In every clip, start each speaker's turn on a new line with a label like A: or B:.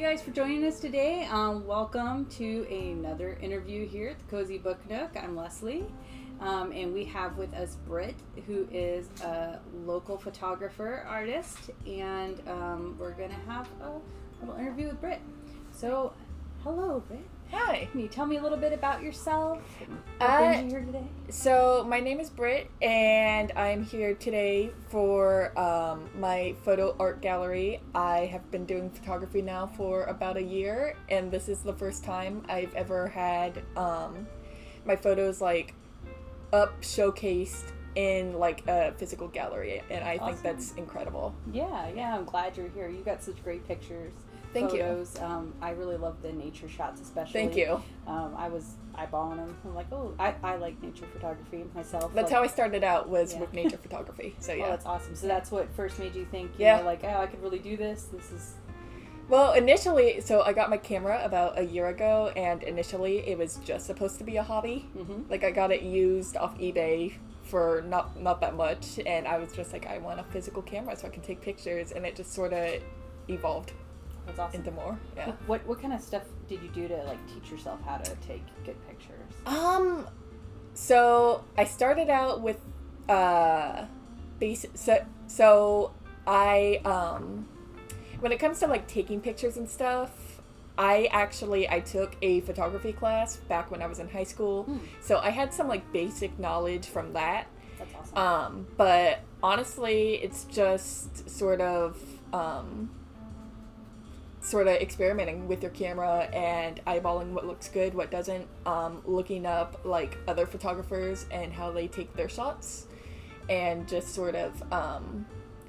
A: you guys for joining us today. Welcome to another interview here at the Cozy Book Nook. I'm Leslie, and we have with us Britt, who is a local photographer artist, and we're going to have a little interview with Britt. So, hello, Britt.
B: Hi.
A: Can you tell me a little bit about yourself and what brings you here today?
B: So, my name is Britt, and I'm here today for my photo art gallery. I have been doing photography now for about a year, and this is the first time I've ever had my photos up showcased in a physical gallery, and I think that's incredible.
A: Yeah, I'm glad you're here. You got such great pictures.
B: Thank
A: photos. I really love the nature shots, especially.
B: Thank you.
A: I was eyeballing them. I'm like, oh, I like nature photography myself.
B: That's how I started out, was with nature photography. So yeah.
A: Oh, that's awesome. So that's what first made you think, you know, like, oh, I could really do this. This is.
B: Well, initially, so I got my camera about a year ago, and initially it was just supposed to be a hobby. Mm-hmm. I got it used off eBay for not that much, and I was just like, I want a physical camera so I can take pictures, and it just sort of evolved.
A: That's awesome.
B: Into more, yeah.
A: What kind of stuff did you do to teach yourself how to take good pictures?
B: So I started out with basic. So I when it comes to taking pictures and stuff, I took a photography class back when I was in high school. So I had some basic knowledge from that.
A: That's awesome.
B: But honestly, it's just sort of experimenting with your camera and eyeballing what looks good, what doesn't, looking up other photographers and how they take their shots, and just sort of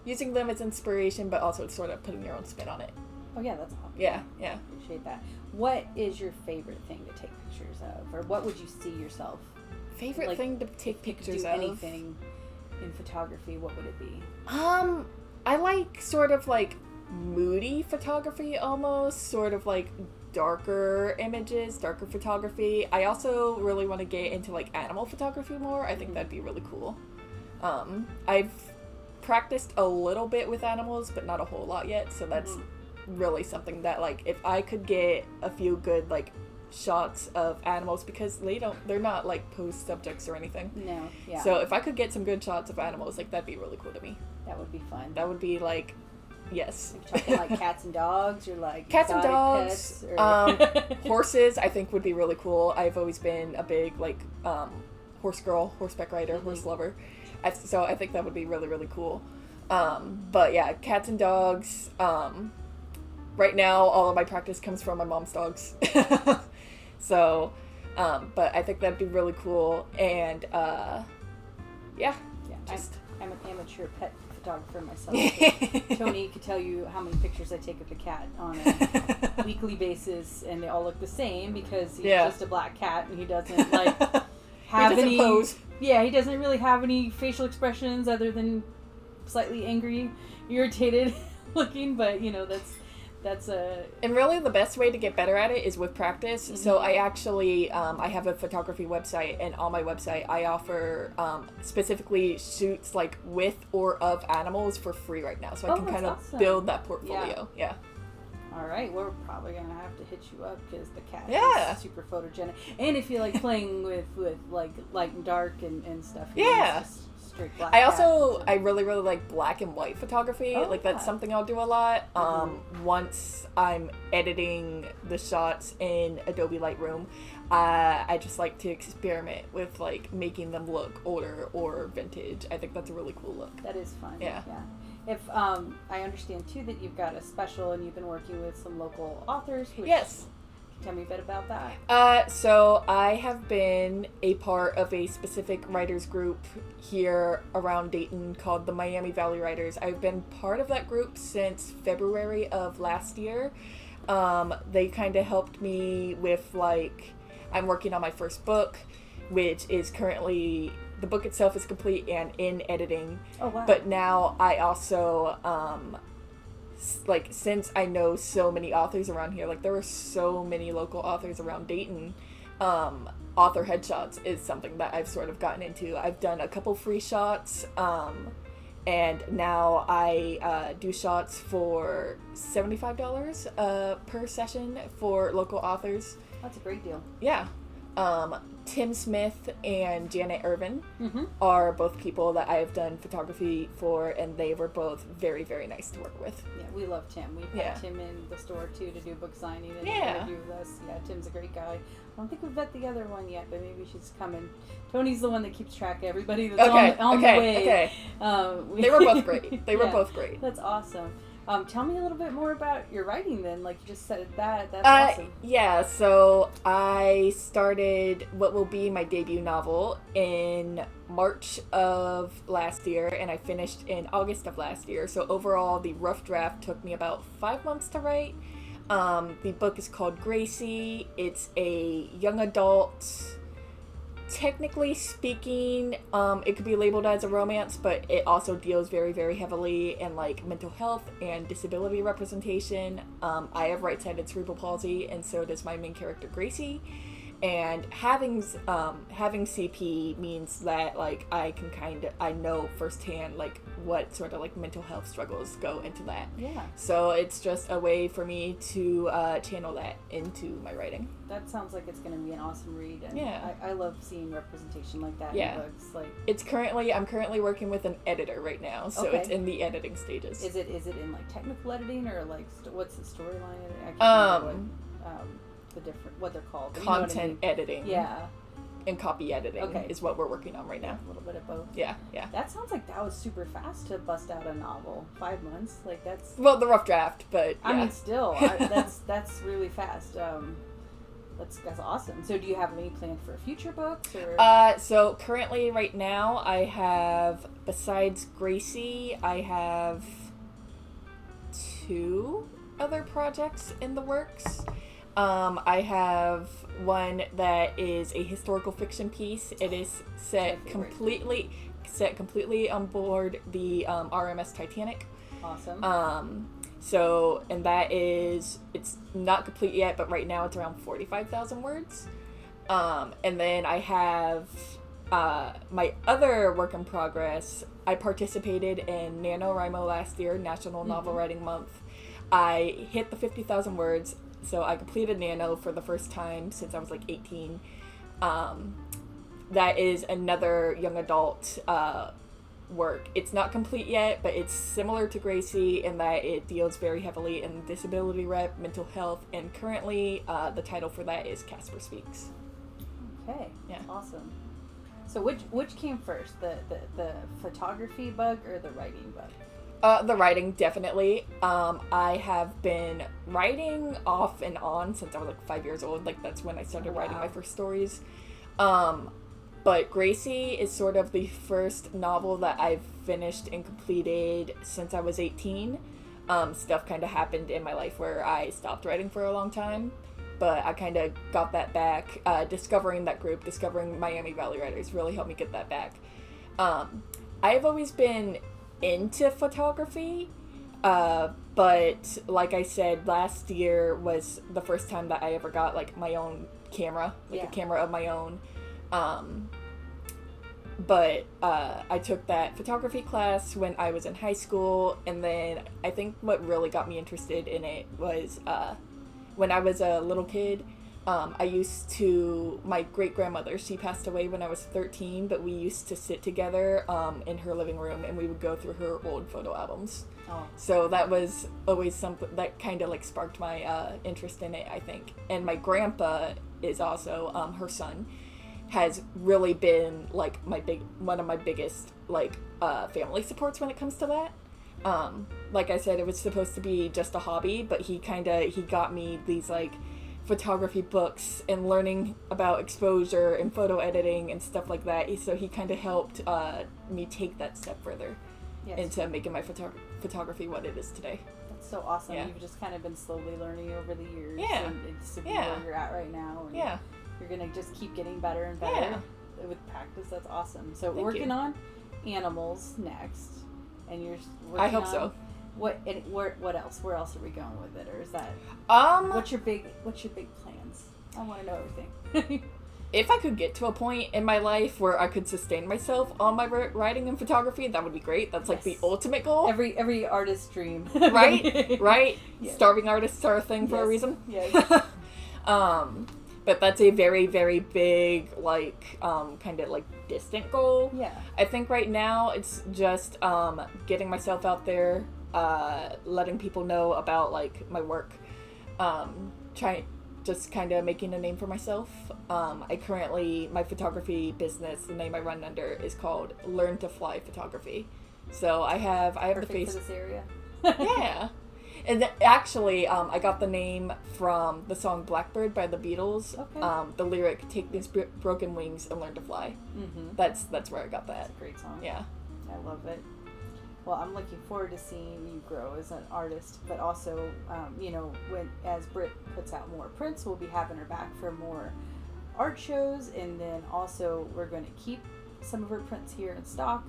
B: using them as inspiration, but also sort of putting your own spin on it.
A: Oh yeah, that's awesome.
B: Yeah.
A: Appreciate that. What is your favorite thing to take pictures of, or what would you see yourself?
B: Favorite thing to take pictures
A: of?
B: Anything
A: in photography, what would it be?
B: I like sort of moody photography, almost sort of darker images, darker photography. I also really want to get into animal photography more. I think that'd be really cool. I've practiced a little bit with animals, but not a whole lot yet, so that's really something that if I could get a few good shots of animals, because they're not posed subjects or anything.
A: No. Yeah.
B: So if I could get some good shots of animals, that'd be really cool to me.
A: That would be fun.
B: That would be yes.
A: You're talking cats and dogs, or
B: cats and dogs,
A: pets, or...
B: horses. I think would be really cool. I've always been a big horse girl, horseback rider, horse lover. So I think that would be really, really cool. But yeah, cats and dogs. Right now, all of my practice comes from my mom's dogs. So, but I think that'd be really cool. And yeah.
A: I'm an amateur pet photographer myself. Tony could tell you how many pictures I take of the cat on a weekly basis, and they all look the same because he's just a black cat, and he doesn't have any
B: pose.
A: Yeah, he doesn't really have any facial expressions other than slightly angry, irritated looking, but that's a...
B: And really the best way to get better at it is with practice. Mm-hmm. So I actually, I have a photography website, and on my website I offer specifically shoots with or of animals for free right now. So I can kind of build that portfolio. Yeah.
A: All right, we're probably going to have to hit you up because the cat is super photogenic. And if you like playing with light and dark and stuff.
B: Yeah.
A: Straight black
B: I really, really like black and white photography. That's something I'll do a lot. Once I'm editing the shots in Adobe Lightroom, I just like to experiment with making them look older or vintage. I think that's a really cool look.
A: That is fun.
B: Yeah.
A: If I understand too that you've got a special and you've been working with some local authors.
B: Yes.
A: Tell me a bit about that.
B: So I have been a part of a specific writers group here around Dayton called the Miami Valley Writers. I've been part of that group since February of last year. They kind of helped me with I'm working on my first book, which is currently, the book itself is complete and in editing.
A: Oh, wow.
B: But now I also, since I know so many authors around here, there are so many local authors around Dayton, author headshots is something that I've sort of gotten into. I've done a couple free shots, And now I do shots for $75 per session for local authors.
A: That's a great deal.
B: Yeah. Tim Smith and Janet Irvin
A: Mm-hmm.
B: are both people that I have done photography for, and they were both very, very nice to work with.
A: Yeah, we love Tim. We've had Tim in the store too to do book signing and interview with us. Yeah, Tim's a great guy. I don't think we've met the other one yet, but maybe she's coming. Tony's the one that keeps track of everybody that's on the way.
B: Okay. They were both great. They were both great.
A: That's awesome. Tell me a little bit more about your writing then. Like you just said that. That's awesome.
B: Yeah, so I started what will be my debut novel in March of last year, and I finished in August of last year. So overall, the rough draft took me about 5 months to write. The book is called Gracie. It's a young adult. Technically speaking, it could be labeled as a romance, but it also deals very, very heavily in like mental health and disability representation. I have right-sided cerebral palsy, and so does my main character Gracie. And having CP means that like I know firsthand like what sort of like mental health struggles go into that.
A: Yeah.
B: So it's just a way for me to channel that into my writing.
A: That sounds like it's going to be an awesome read. And
B: yeah.
A: I love seeing representation like that
B: in
A: books. Like
B: I'm currently working with an editor right now, so it's in the editing stages.
A: Is it in like technical editing or like what's the storyline? I can't remember what they're called.
B: Content editing.
A: Yeah.
B: And copy editing is what we're working on right now.
A: A little bit of both.
B: Yeah.
A: That sounds like that was super fast to bust out a novel. 5 months, like that's.
B: Well, the rough draft, but
A: I mean, still, that's really fast. That's awesome. So, do you have any planned for future books? Or?
B: So currently, right now, I have besides Gracie, I have 2 other projects in the works. I have one that is a historical fiction piece. It is set completely on board the RMS Titanic.
A: Awesome.
B: So, and that is, it's not complete yet, but right now it's around 45,000 words. And then I have my other work in progress. I participated in NaNoWriMo last year, National Novel Writing Month. I hit the 50,000 words. So I completed Nano for the first time since I was like 18. That is another young adult work. It's not complete yet, but it's similar to Gracie in that it deals very heavily in disability rep, mental health, and currently the title for that is Casper Speaks.
A: Okay, yeah, awesome. So which came first, the photography bug or the writing bug?
B: The writing, definitely. I have been writing off and on since I was like 5 years old. Like that's when I started writing my first stories. But Gracie is sort of the first novel that I've finished and completed since I was 18. Stuff kind of happened in my life where I stopped writing for a long time, but I kind of got that back. Discovering that group, discovering Miami Valley Writers really helped me get that back. I've always been into photography, but like I said, last year was the first time that I ever got like my own camera, a camera of my own. But I took that photography class when I was in high school, and then I think what really got me interested in it was when I was a little kid. I used to, my great-grandmother, she passed away when I was 13, but we used to sit together in her living room and we would go through her old photo albums.
A: Oh.
B: So that was always something that kind of like sparked my interest in it, I think. And my grandpa is also, her son, has really been like one of my biggest like family supports when it comes to that. Like I said, it was supposed to be just a hobby, but he got me these like photography books and learning about exposure and photo editing and stuff like that. So he kind of helped me take that step further into making my photography what it is today.
A: That's so awesome. You've just kind of been slowly learning over the years.
B: Yeah.
A: And it's to be where you're at right now. And you're going to just keep getting better and better with practice. That's awesome. So working on animals next. And you're working
B: I hope so.
A: What else? Where else are we going with it, or is that? What's your big plans? I want to know everything.
B: if I could get to a point in my life where I could sustain myself on my writing and photography, that would be great. That's like the ultimate goal.
A: Every artist's dream.
B: Right?
A: Yes.
B: Starving artists are a thing for a reason.
A: Yes.
B: But that's a very, very big, like, kind of, like, distant goal.
A: Yeah.
B: I think right now it's just getting myself out there, letting people know about, like, my work, just kind of making a name for myself. My photography business, the name I run under is called Learn to Fly Photography. So I have
A: Perfect
B: the face.
A: For this area.
B: Yeah. And actually, I got the name from the song Blackbird by the Beatles.
A: Okay.
B: The lyric, "Take these broken wings and learn to fly."
A: Mm-hmm.
B: That's where I got that.
A: That's a great song.
B: Yeah.
A: I love it. Well, I'm looking forward to seeing you grow as an artist, but also, as Britt puts out more prints, we'll be having her back for more art shows, and then also we're going to keep some of her prints here in stock,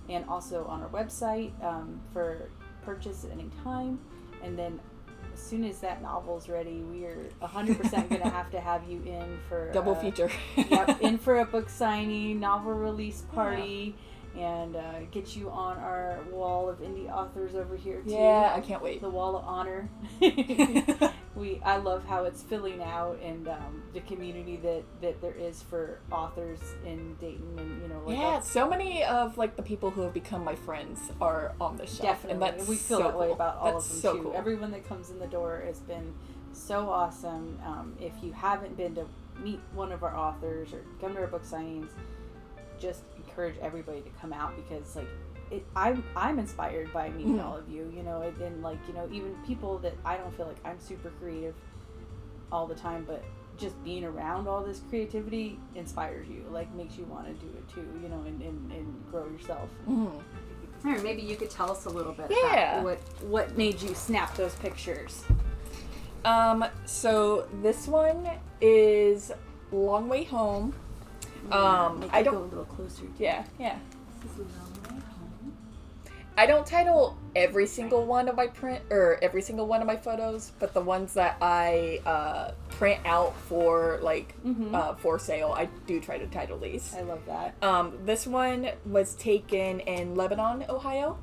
A: and also on our website for purchase at any time. And then as soon as that novel's ready, we are 100% going to have you in for
B: double feature.
A: Yep, in for a book signing, novel release party. Yeah. And get you on our wall of indie authors over here too.
B: Yeah, I can't wait.
A: The wall of honor. I love how it's filling out, and the community that there is for authors in Dayton, and
B: so many of like the people who have become my friends are on this shelf.
A: Definitely,
B: and
A: we feel that way about all of them
B: so
A: too.
B: Cool.
A: Everyone that comes in the door has been so awesome. If you haven't been to meet one of our authors or come to our book signings, just encourage everybody to come out, because I'm inspired by meeting all of you, and even people that I don't feel like I'm super creative all the time, but just being around all this creativity inspires you, like makes you want to do it too, and grow yourself. All right, maybe you could tell us a little bit about what made you snap those pictures.
B: So this one is Long Way Home.
A: I don't go a little closer.
B: Yeah.
A: This is a long way home.
B: I don't title every single one of my every single one of my photos, but the ones that I print out for for sale, I do try to title these.
A: I love that.
B: This one was taken in Lebanon, Ohio.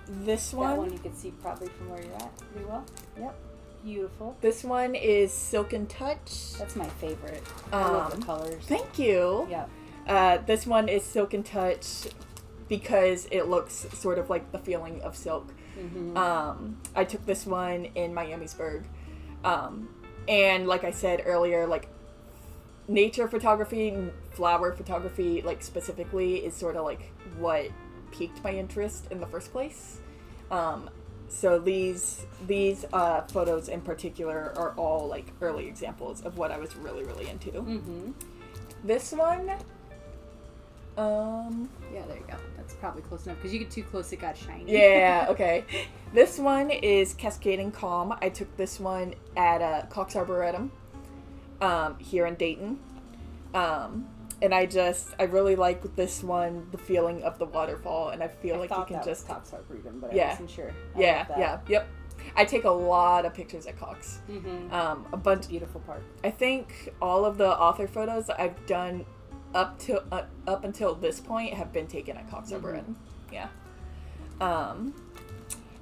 B: This one.
A: That one you can see probably from where you're at pretty well. Yep. Beautiful.
B: This one is Silken Touch.
A: That's my favorite. I love the colors.
B: Thank you.
A: Yeah.
B: This one is Silken Touch because it looks sort of like the feeling of silk.
A: Mm-hmm.
B: I took this one in Miamisburg. And like I said earlier, like nature photography, flower photography, like specifically, is sort of like what piqued my interest in the first place. So these photos in particular are all like early examples of what I was really, really into.
A: Mm-hmm.
B: This one,
A: yeah, there you go. That's probably close enough because you get too close, it got shiny.
B: Yeah, okay. This one is Cascading Calm. I took this one at Cox Arboretum here in Dayton. And I really like this one, the feeling of the waterfall, and I feel like you can just...
A: Cox Arboretum, but
B: yeah.
A: I wasn't sure.
B: Yep. I take a lot of pictures at Cox.
A: Mm-hmm.
B: A bunch.
A: Beautiful park.
B: I think all of the author photos I've done up until this point have been taken at Cox Arboretum. Yeah.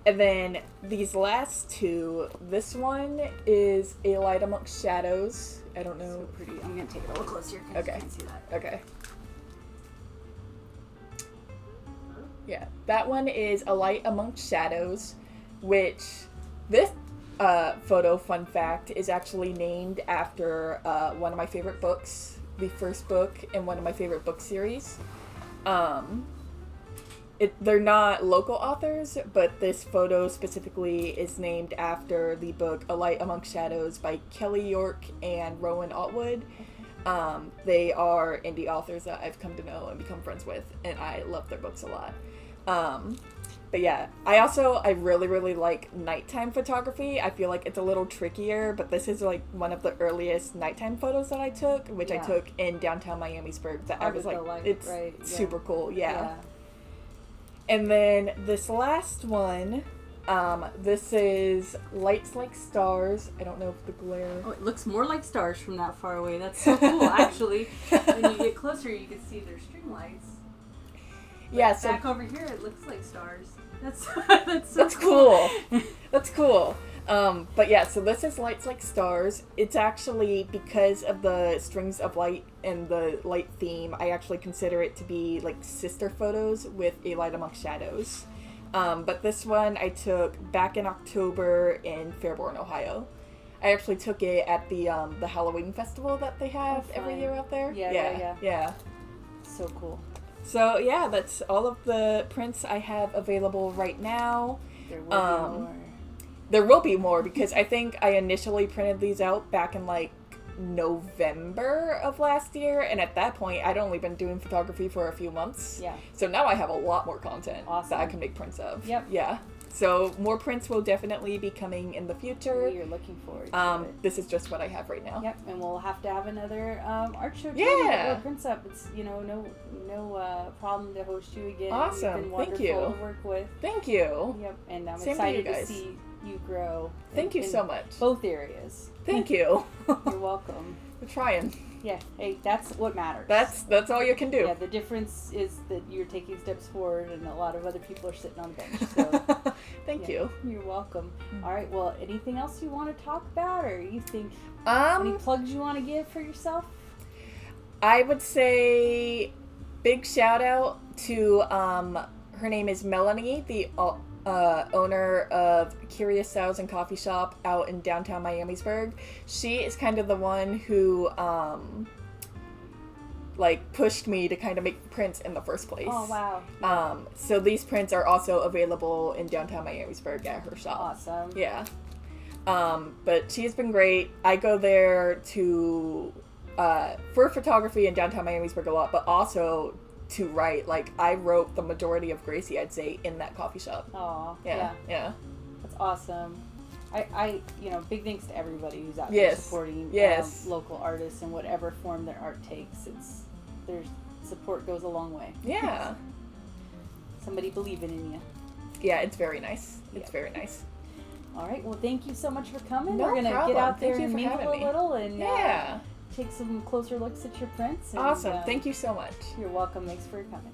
B: And then these last two, this one is A Light Amongst Shadows. I don't know.
A: So pretty. I'm going to take it a little closer because you can't see that.
B: Okay. Yeah. That one is A Light Amongst Shadows, which this photo, fun fact, is actually named after one of my favorite books, the first book in one of my favorite book series. They're not local authors, but this photo specifically is named after the book A Light Amongst Shadows by Kelly York and Rowan Otwood. They are indie authors that I've come to know and become friends with, and I love their books a lot. But yeah, I really, really like nighttime photography. I feel like it's a little trickier, but this is like one of the earliest nighttime photos that I took, which I took in downtown Miamisburg. That I was like, it's super cool. Yeah. And then this last one, This is Lights Like Stars. I don't know if the glare...
A: Oh, it looks more like stars from that far away. That's so cool, actually. When you get closer, you can see their string lights. But
B: yeah, so...
A: back over here, it looks like stars. That's so
B: That's cool. That's cool. But yeah, so this is Lights Like Stars. It's actually, because of the strings of light and the light theme, I actually consider it to be like sister photos with A Light Amongst Shadows. But this one I took back in October in Fairborn, Ohio. I actually took it at the Halloween festival that they have every year out there. Yeah.
A: So cool.
B: So yeah, that's all of the prints I have available right now.
A: There will be more.
B: There will be more because I think I initially printed these out back in like November of last year, and at that point I'd only been doing photography for a few months.
A: Yeah.
B: So now I have a lot more content
A: Awesome.
B: that I can make prints of.
A: Yep.
B: Yeah. So more prints will definitely be coming in the future.
A: You're looking forward to it.
B: This is just what I have right now.
A: Yep, and we'll have to have another art show too.
B: Yeah.
A: Where prints up. It's no problem to host you again.
B: Awesome.
A: You've been
B: Thank
A: wonderful
B: you.
A: to work with.
B: Thank you.
A: Yep, and I'm
B: Same for you
A: excited to
B: guys.
A: see you grow.
B: Thank you
A: in
B: so much.
A: Both areas.
B: Thank you.
A: You're welcome.
B: We're trying.
A: Yeah, hey, that's what matters.
B: That's all you can do.
A: Yeah, the difference is that you're taking steps forward and a lot of other people are sitting on the bench. So
B: Thank you.
A: You're welcome. All right, well, anything else you want to talk about, or you think any
B: Um
A: plugs you want to give for yourself?
B: I would say big shout out to her name is Melanie, the owner of Curious Sows and Coffee Shop out in downtown Miamisburg. She is kind of the one who like pushed me to kind of make prints in the first place.
A: Oh wow.
B: So these prints are also available in downtown Miamisburg at her shop.
A: Awesome.
B: Yeah. But she's been great. I go there to for photography in downtown Miamisburg a lot, but also to write. Like, I wrote the majority of Gracie, I'd say, in that coffee shop.
A: Aw,
B: Yeah.
A: That's awesome. I big thanks to everybody who's out there supporting local artists in whatever form their art takes. Their support goes a long way.
B: Yeah.
A: Somebody believing in you.
B: Yeah, it's very nice. It's very nice.
A: All right, well, thank you so much for coming.
B: No
A: We're going to
B: problem.
A: get out there
B: Thank you
A: and
B: for
A: mingle
B: having
A: a
B: me.
A: little and
B: Yeah.
A: take some closer looks at your prints. And,
B: Awesome. Thank you so much.
A: You're welcome. Thanks for coming.